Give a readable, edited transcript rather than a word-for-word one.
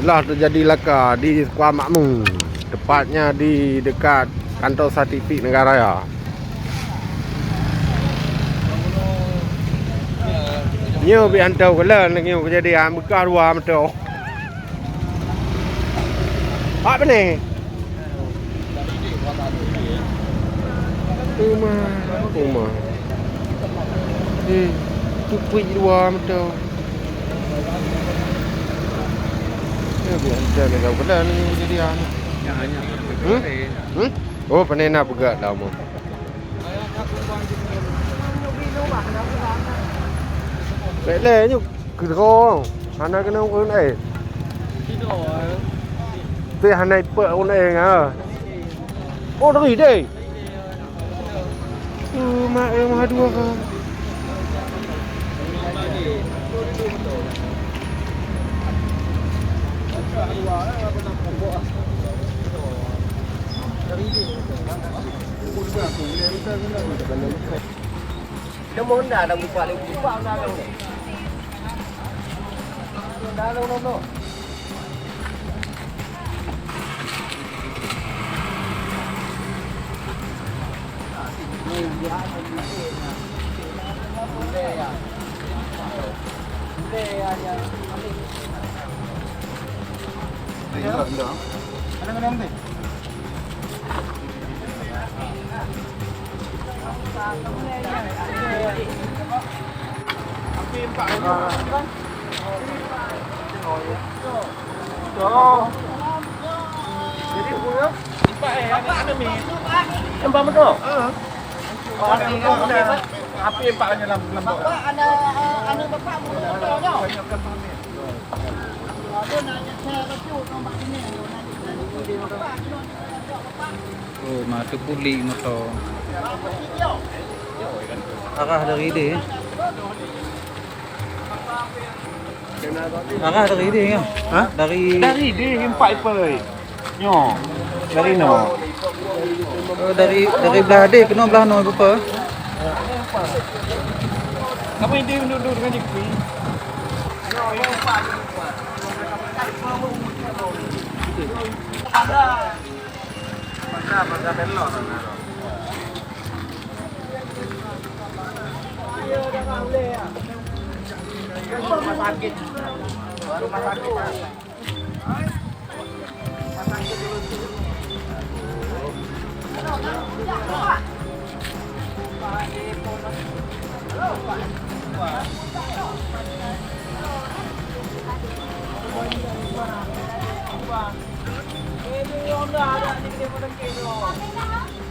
Telah terjadi laka di Kuala Makmur, tepatnya di dekat kantor sertifik negara raya. Nyo bị hantar kala nyo kejadian bekas dua meter. Apa ni? Rumah. Tu kuih dua meter. Nyo bị hantar kala nyo kejadian. Oh, panena pegat dah mo. Lẹ nhục cứ không hắn này cái nó con này về hắn này bợ con này à ô nó gì đây mà em hai đua không nó muốn là đồng quả lên cũng bao ra đâu đá đâu đâu jadi punya Pak ada mi empat betul api empaknya lembut Bapak ada anu Bapak motornya ada nanya saya kecut nombak ini oh matu puli motor arah dari ini arah dari ini kan? Hah? Dari ini empat peroi nyo dari no dari belah dia kena belah no apa? kamu ini duduk dengan jikwi Masa belok sana. Rumah sakit. Rumah sakit. Rumah sakit dulu. Ini onda ada di mana kene.